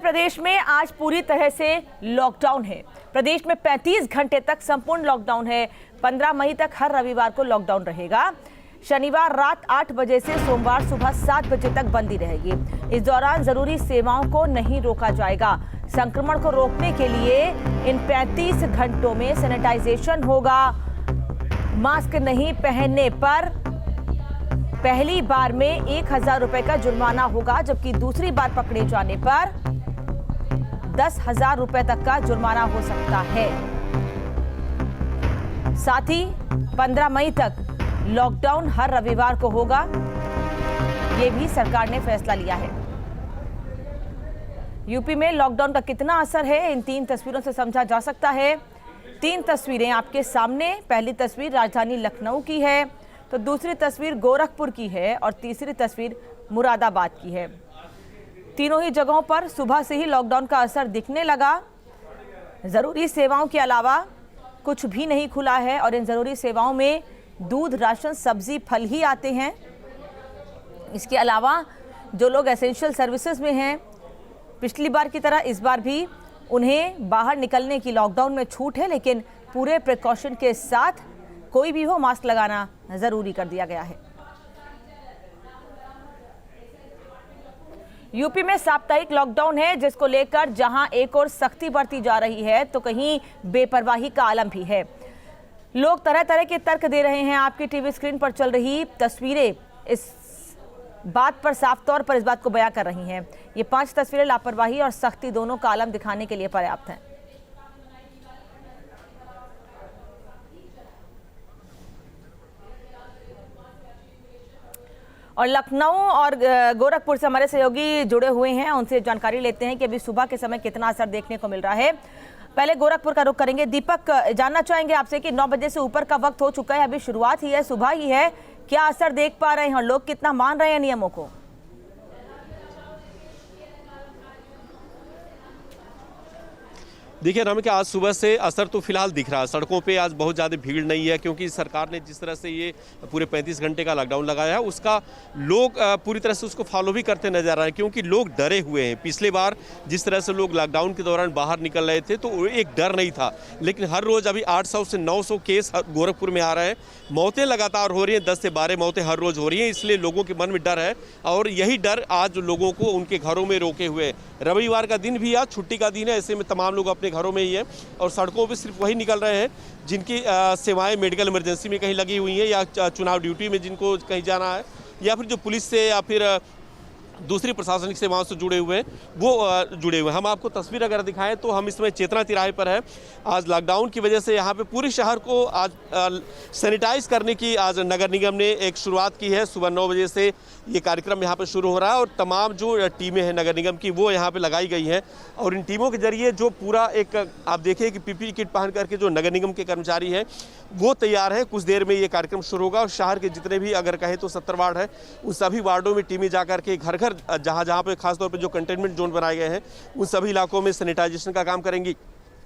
प्रदेश में आज पूरी तरह से लॉकडाउन है। प्रदेश में 35 घंटे तक संपूर्ण लॉकडाउन है। 15 मई तक हर रविवार को लॉकडाउन रहेगा। शनिवार रात 8 बजे से सोमवार सुबह 7 बजे तक बंदी रहेगी। इस दौरान जरूरी सेवाओं को नहीं रोका जाएगा। संक्रमण को रोकने के लिए इन 35 घंटों में सैनिटाइजेशन होगा। मास्क नहीं पहनने पर पहली बार में 1000 रुपए का जुर्माना होगा, जबकि दूसरी बार पकड़े जाने पर 10,000 रुपए तक का जुर्माना हो सकता है। साथ ही 15 मई तक लॉकडाउन हर रविवार को होगा। ये भी सरकार ने फैसला लिया है। यूपी में लॉकडाउन का कितना असर है, इन 3 तस्वीरों से समझा जा सकता है। 3 तस्वीरें आपके सामने। पहली तस्वीर राजधानी लखनऊ की है, तो दूसरी तस्वीर गोरखपुर की है और तीसरी तस्वीर मुरादाबाद की है। तीनों ही जगहों पर सुबह से ही लॉकडाउन का असर दिखने लगा। जरूरी सेवाओं के अलावा कुछ भी नहीं खुला है और इन जरूरी सेवाओं में दूध, राशन, सब्जी, फल ही आते हैं। इसके अलावा जो लोग एसेंशियल सर्विसेज में हैं, पिछली बार की तरह इस बार भी उन्हें बाहर निकलने की लॉकडाउन में छूट है, लेकिन पूरे प्रिकॉशन के साथ कोई भी हो मास्क लगाना जरूरी कर दिया गया है। यूपी में साप्ताहिक लॉकडाउन है, जिसको लेकर जहां एक और सख्ती बरती जा रही है तो कहीं बेपरवाही का आलम भी है। लोग तरह तरह के तर्क दे रहे हैं। आपकी टीवी स्क्रीन पर चल रही तस्वीरें इस बात पर साफ तौर पर इस बात को बयां कर रही हैं। ये 5 तस्वीरें लापरवाही और सख्ती दोनों का आलम दिखाने के लिए पर्याप्त हैं। और लखनऊ और गोरखपुर से हमारे सहयोगी जुड़े हुए हैं, उनसे जानकारी लेते हैं कि अभी सुबह के समय कितना असर देखने को मिल रहा है। पहले गोरखपुर का रुख करेंगे। दीपक, जानना चाहेंगे आपसे कि 9 बजे से ऊपर का वक्त हो चुका है, अभी शुरुआत ही है, सुबह ही है, क्या असर देख पा रहे हैं और लोग कितना मान रहे हैं नियमों को? देखिए राम, कि आज सुबह से असर तो फिलहाल दिख रहा है। सड़कों पे आज बहुत ज़्यादा भीड़ नहीं है, क्योंकि सरकार ने जिस तरह से ये पूरे 35 घंटे का लॉकडाउन लगाया है, उसका लोग पूरी तरह से उसको फॉलो भी करते नजर आ रहे हैं, क्योंकि लोग डरे हुए हैं। पिछले बार जिस तरह से लोग लॉकडाउन के दौरान बाहर निकल रहे थे तो एक डर नहीं था, लेकिन हर रोज़ अभी 800 से 900 केस गोरखपुर में आ रहे हैं। मौतें लगातार हो रही हैं, 10 से 12 मौतें हर रोज़ हो रही हैं, इसलिए लोगों के मन में डर है और यही डर आज लोगों को उनके घरों में रोके हुए। रविवार का दिन भी आज छुट्टी का दिन है, ऐसे में तमाम लोग अपने घरों में ही है और सड़कों पे सिर्फ वही निकल रहे हैं जिनकी सेवाएं मेडिकल इमरजेंसी में कहीं लगी हुई हैं, या चुनाव ड्यूटी में जिनको कहीं जाना है, या फिर जो पुलिस से या फिर दूसरी प्रशासनिक सेवाओं से जुड़े हुए हैं, वो जुड़े हुए हैं। हम आपको तस्वीर अगर दिखाएं तो हम इसमें चेतना तिराहे पर है। आज लॉकडाउन की वजह से यहाँ पे पूरे शहर को आज सैनिटाइज करने की आज नगर निगम ने एक शुरुआत की है। सुबह 9 बजे से ये कार्यक्रम यहाँ पे शुरू हो रहा है और तमाम जो टीमें हैं नगर निगम की वो यहाँ पे लगाई गई हैं और इन टीमों के जरिए जो पूरा एक आप देखिए कि पीपीई किट पहन करके जो नगर निगम के कर्मचारी हैं वो तैयार है। कुछ देर में ये कार्यक्रम शुरू होगा और शहर के जितने भी अगर कहें तो 70 वार्ड है, उन सभी वार्डों में टीमें जा करके घर घर जहाँ पे खासतौर पे जो कंटेनमेंट जोन बनाए गए हैं उन सभी इलाकों में सैनिटाइजेशन का काम करेंगी।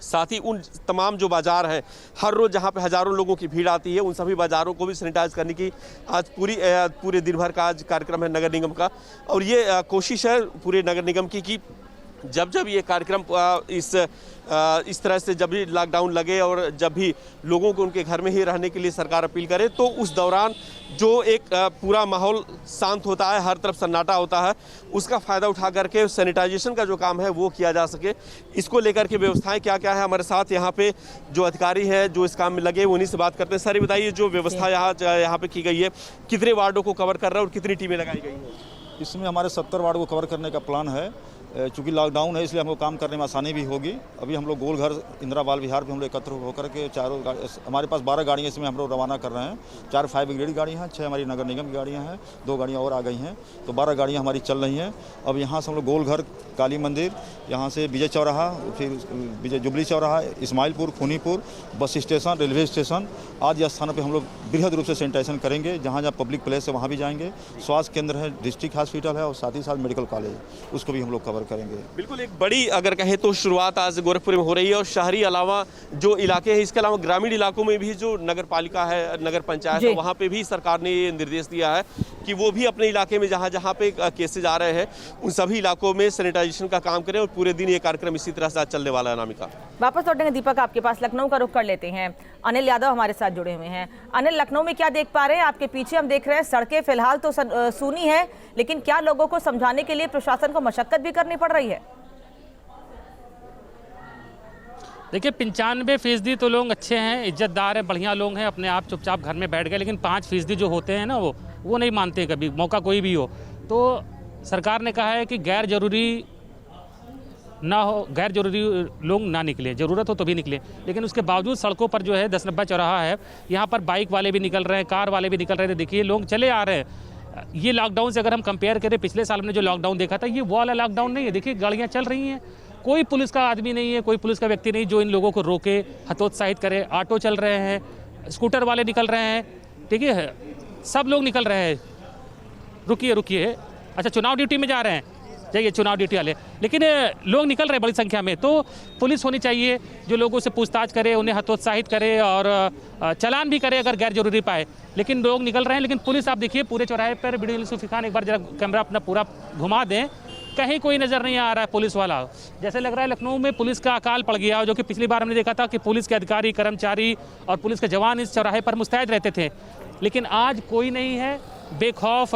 साथ ही उन तमाम जो बाजार हैं, हर रोज़ जहाँ पे हज़ारों लोगों की भीड़ आती है, उन सभी बाज़ारों को भी सैनिटाइज करने की आज पूरे दिन भर का आज कार्यक्रम है नगर निगम का। और ये कोशिश है पूरे नगर निगम की कि जब जब ये कार्यक्रम इस तरह से जब भी लॉकडाउन लगे और जब भी लोगों को उनके घर में ही रहने के लिए सरकार अपील करे, तो उस दौरान जो एक पूरा माहौल शांत होता है, हर तरफ सन्नाटा होता है, उसका फ़ायदा उठा करके सैनिटाइजेशन का जो काम है वो किया जा सके। इसको लेकर के व्यवस्थाएं क्या क्या है, हमारे साथ यहाँ पे जो अधिकारी हैं जो इस काम में लगे उन्हीं से बात करते हैं। सर ये बताइए, जो व्यवस्था यहाँ पे की गई है, कितने वार्डों को कवर कर रहा है और कितनी टीमें लगाई गई हैं? इसमें हमारे 70 वार्ड को कवर करने का प्लान है। चूँकि लॉकडाउन है इसलिए हमको काम करने में आसानी भी होगी। अभी हम लोग गोलघर, इंदिरा बाल विहार भी हम लोग एकत्र होकर के चारों हमारे पास 12 गाड़ियाँ इसमें हम लोग रवाना कर रहे हैं। 4 फायर ब्रिगेड गाड़ियाँ हैं, 6 हमारी नगर निगम की गाड़ियाँ हैं, 2 गाड़ियाँ और आ गई हैं, तो 12 गाड़ियाँ हमारी चल रही हैं। अब यहाँ से हम लोग गोलघर, काली मंदिर, यहाँ से विजय चौराहा, फिर विजय जुबली चौराहा, Ismailpur, Khunipur, bus station, railway station आदि स्थानों पर हम लोग बृहद रूप से सैनिटाइजेशन करेंगे। जहाँ जहाँ पब्लिक प्लेस है वहाँ भी जाएंगे। स्वास्थ्य केंद्र है, डिस्ट्रिक्ट हॉस्पिटल है और साथ ही साथ मेडिकल कॉलेज, उसको भी हम लोग कवर करेंगे। बिल्कुल, एक बड़ी अगर कहें तो शुरुआत आज गोरखपुर में हो रही है और शहरी अलावा जो इलाके हैं, इसके अलावा ग्रामीण इलाकों में भी जो नगर पालिका है, नगर पंचायत है, वहाँ पे भी सरकार ने ये निर्देश दिया है कि वो भी अपने इलाके में जहाँ जहाँ पे केसेज आ रहे हैं उन सभी इलाकों में सैनिटाइजेशन का काम करें और पूरे दिन ये कार्यक्रम इसी तरह से आज चलने वाला है। अनामिका, वापस लौटेंगे दीपक आपके पास, लखनऊ का रुख कर लेते हैं। अनिल यादव हमारे साथ जुड़े हुए हैं। अनिल, लखनऊ में क्या देख पा रहे हैं? आपके पीछे हम देख रहे हैं सड़कें फिलहाल तो सूनी है, लेकिन क्या लोगों को समझाने के लिए प्रशासन को मशक्कत भी करनी पड़ रही है? देखिए 95% तो लोग अच्छे हैं, इज्जतदार हैं, बढ़िया लोग हैं, अपने आप चुपचाप घर में बैठ गए। लेकिन 5% जो होते हैं ना वो नहीं मानते कभी, मौका कोई भी हो। तो सरकार ने कहा है कि गैर जरूरी ना हो, गैर जरूरी लोग ना निकले, ज़रूरत हो तो भी निकले। लेकिन उसके बावजूद सड़कों पर जो है 10 नंबर चौराहा है, यहाँ पर बाइक वाले भी निकल रहे हैं, कार वाले भी निकल रहे थे। देखिए लोग चले आ रहे हैं। ये लॉकडाउन से अगर हम कंपेयर करें पिछले साल हमने जो लॉकडाउन देखा था, ये वो वाला लॉकडाउन नहीं है। देखिए गाड़ियाँ चल रही हैं, कोई पुलिस का आदमी नहीं है, कोई पुलिस का व्यक्ति नहीं जो इन लोगों को रोके, हतोत्साहित करे। ऑटो चल रहे हैं, स्कूटर वाले निकल रहे हैं, ठीक है, सब लोग निकल रहे हैं। रुकिए, अच्छा चुनाव ड्यूटी में जा रहे हैं, जाइए चुनाव ड्यूटी वाले, लेकिन लोग निकल रहे हैं बड़ी संख्या में। तो पुलिस होनी चाहिए जो लोगों से पूछताछ करे, उन्हें हतोत्साहित करे और चालान भी करे अगर गैर जरूरी पाए। लेकिन लोग निकल रहे हैं, लेकिन पुलिस आप देखिए पूरे चौराहे पर वीडियो जुल्फिकार खान, एक बार जरा कैमरा अपना पूरा घुमा दें, कहीं कोई नज़र नहीं आ रहा है पुलिस वाला। जैसे लग रहा है लखनऊ में पुलिस का अकाल पड़ गया, जो कि पिछली बार हमने देखा था कि पुलिस के अधिकारी, कर्मचारी और पुलिस के जवान इस चौराहे पर मुस्तैद रहते थे। लेकिन आज कोई नहीं है, बेखौफ।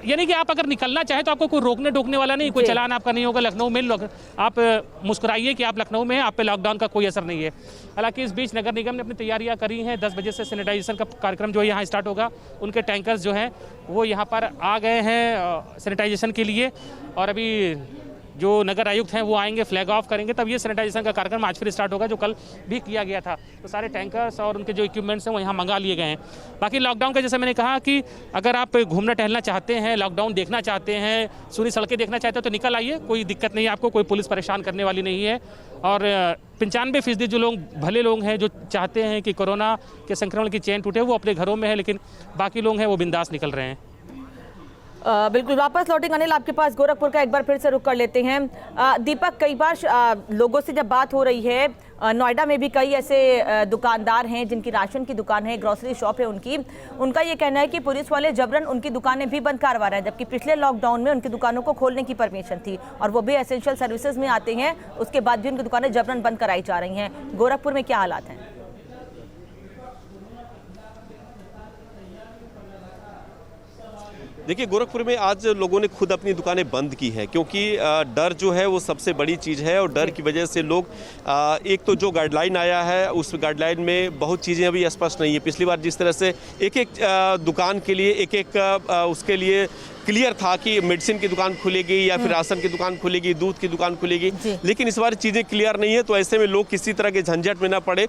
यानी कि आप अगर निकलना चाहें तो आपको कोई रोकने टोकने वाला नहीं, कोई चालान आपका नहीं होगा। लखनऊ में आप मुस्कुराइए कि आप लखनऊ में, आप पे लॉकडाउन का कोई असर नहीं है। हालांकि इस बीच नगर निगम ने अपनी तैयारियां करी हैं। 10 बजे से सैनिटाइजेशन का कार्यक्रम जो है यहाँ स्टार्ट होगा। उनके टैंकर्स जो हैं वो यहाँ पर आ गए हैं सैनिटाइजेशन के लिए, और अभी जो नगर आयुक्त हैं वो आएंगे, फ्लैग ऑफ करेंगे, तब ये सैनिटाइजेशन का कार्यक्रम आज फिर स्टार्ट होगा, जो कल भी किया गया था। तो सारे टैंकर्स और उनके जो इक्विपमेंट्स हैं वो यहाँ मंगा लिए गए हैं। बाकी लॉकडाउन का जैसे मैंने कहा कि अगर आप घूमना टहलना चाहते हैं, लॉकडाउन देखना चाहते हैं, सूनी सड़कें देखना चाहते हैं तो निकल आइए, कोई दिक्कत नहीं है आपको, कोई पुलिस परेशान करने वाली नहीं है। और 95% जो लोग भले लोग हैं जो चाहते हैं कि कोरोना के संक्रमण की चेन टूटे, वो अपने घरों में है, लेकिन बाकी लोग हैं वो बिंदास निकल रहे हैं। बिल्कुल, वापस लौटेंगे अनिल आपके पास। गोरखपुर का एक बार फिर से रुख कर लेते हैं। दीपक, कई बार लोगों से जब बात हो रही है, नोएडा में भी कई ऐसे दुकानदार हैं जिनकी राशन की दुकान है, ग्रोसरी शॉप है उनका ये कहना है कि पुलिस वाले जबरन उनकी दुकानें भी बंद करवा रहे हैं, जबकि पिछले लॉकडाउन में उनकी दुकानों को खोलने की परमिशन थी और वो भी एसेंशियल सर्विसेज में आते हैं, उसके बाद भी उनकी दुकानें जबरन बंद कराई जा रही हैं। गोरखपुर में क्या हालात हैं? देखिए गोरखपुर में आज लोगों ने खुद अपनी दुकानें बंद की हैं, क्योंकि डर जो है वो सबसे बड़ी चीज़ है। और डर की वजह से लोग, एक तो जो गाइडलाइन आया है उस गाइडलाइन में बहुत चीज़ें अभी स्पष्ट नहीं है। पिछली बार जिस तरह से एक एक दुकान के लिए एक उसके लिए क्लियर था कि मेडिसिन की दुकान खुलेगी या फिर राशन की दुकान खुलेगी, दूध की दुकान खुलेगी, लेकिन इस बार चीज़ें क्लियर नहीं है। तो ऐसे में लोग किसी तरह के झंझट में ना पड़े,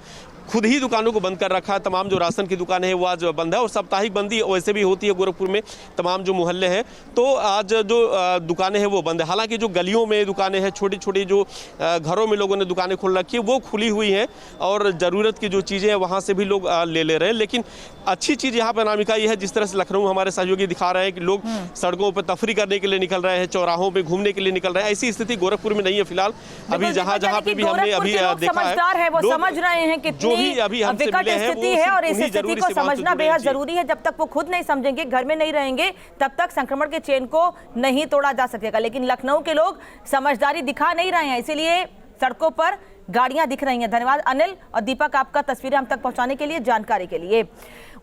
खुद ही दुकानों को बंद कर रखा है। तमाम जो राशन की दुकान है वो आज बंद है, और साप्ताहिक बंदी वैसे भी होती है गोरखपुर में, तमाम जो मोहल्ले हैं। तो आज जो दुकानें हैं वो बंद है। हालांकि जो गलियों में दुकानें हैं, छोटी छोटी जो घरों में लोगों ने दुकानें खोल रखी है वो खुली हुई हैं, और ज़रूरत की जो चीज़ें हैं वहाँ से भी लोग ले रहे हैं। लेकिन अच्छी चीज़ यहाँ पर अनामिका ये है, जिस तरह से लखनऊ हमारे सहयोगी दिखा रहे हैं कि लोग सड़कों पर तफरी करने के लिए निकल रहे हैं, चौराहों पे घूमने के लिए निकल रहे हैं। ऐसी स्थिति गोरखपुर में नहीं है फिलहाल। अभी जहाँ पे भी हमने अभी देखा है, वो समझ रहे हैं कि जो भी अभी हमसे मिले हैं स्थिति है, और इस स्थिति को समझना बेहद जरूरी है। जब तक वो खुद नहीं समझेंगे, घर में नहीं रहेंगे, तब तक संक्रमण के चेन को नहीं तोड़ा जा सकेगा। लेकिन लखनऊ के लोग समझदारी दिखा नहीं रहे हैं, इसीलिए सड़कों पर गाड़ियां दिख रही हैं। धन्यवाद अनिल और दीपक, आपका तस्वीरें हम तक पहुंचाने के लिए, जानकारी के लिए।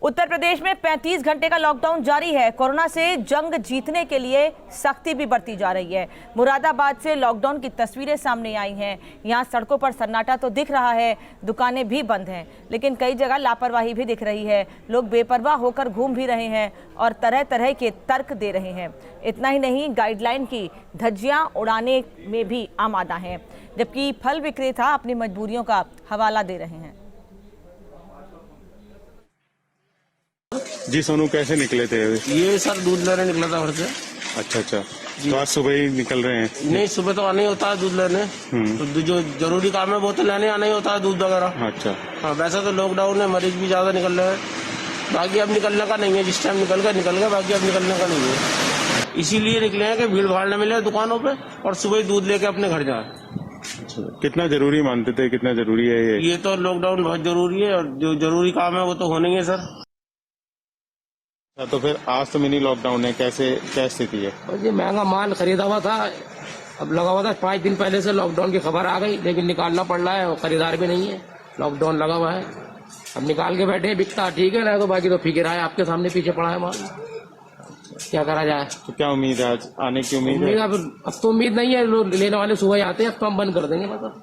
उत्तर प्रदेश में 35 घंटे का लॉकडाउन जारी है। कोरोना से जंग जीतने के लिए सख्ती भी बढ़ती जा रही है। मुरादाबाद से लॉकडाउन की तस्वीरें सामने आई हैं। यहाँ सड़कों पर सन्नाटा तो दिख रहा है, दुकानें भी बंद हैं, लेकिन कई जगह लापरवाही भी दिख रही है। लोग बेपरवाह होकर घूम भी रहे हैं और तरह तरह के तर्क दे रहे हैं। इतना ही नहीं, गाइडलाइन की धज्जियां उड़ाने में भी आमादा हैं, जबकि फल विक्रेता अपनी मजबूरियों का हवाला दे रहे हैं। जी सोनू, कैसे निकले थे? ये सर दूध लेने निकला था घर से। अच्छा, तो आज सुबह ही निकल रहे हैं? नहीं, सुबह तो आना ही होता है दूध लेने, तो जो जरूरी काम है वो तो लेने आना ही होता है, दूध वगैरह। अच्छा, हाँ, वैसे तो लॉकडाउन है, मरीज भी ज्यादा निकल रहे हैं, बाकी अब निकलने का नहीं है। जिस टाइम निकल गया, बाकी अब निकलने का नहीं है। इसीलिए निकले हैं कि भीड़ भाड़ न मिले दुकानों पे, और सुबह ही दूध लेके अपने घर जाए। कितना जरूरी मानते थे, कितना जरूरी है ये? तो लॉकडाउन बहुत जरूरी है, और जो जरूरी काम है वो तो होना ही है सर। तो फिर आज तो मिनी लॉकडाउन है, कैसे क्या स्थिति है? और ये महंगा माल खरीदा हुआ था, अब लगा हुआ था 5 दिन पहले से लॉकडाउन की खबर आ गई, लेकिन निकालना पड़ रहा है और खरीदार भी नहीं है, लॉकडाउन लगा हुआ है। अब निकाल के बैठे, बिकता ठीक है, ना तो बाकी तो फीके रहा है, आपके सामने पीछे पड़ा है माल, क्या करा जाए। तो क्या उम्मीद है आज आने की उम्मीद है? अब तो उम्मीद नहीं है, लेने वाले सुबह आते हैं, अब तो हम बंद कर देंगे मतलब।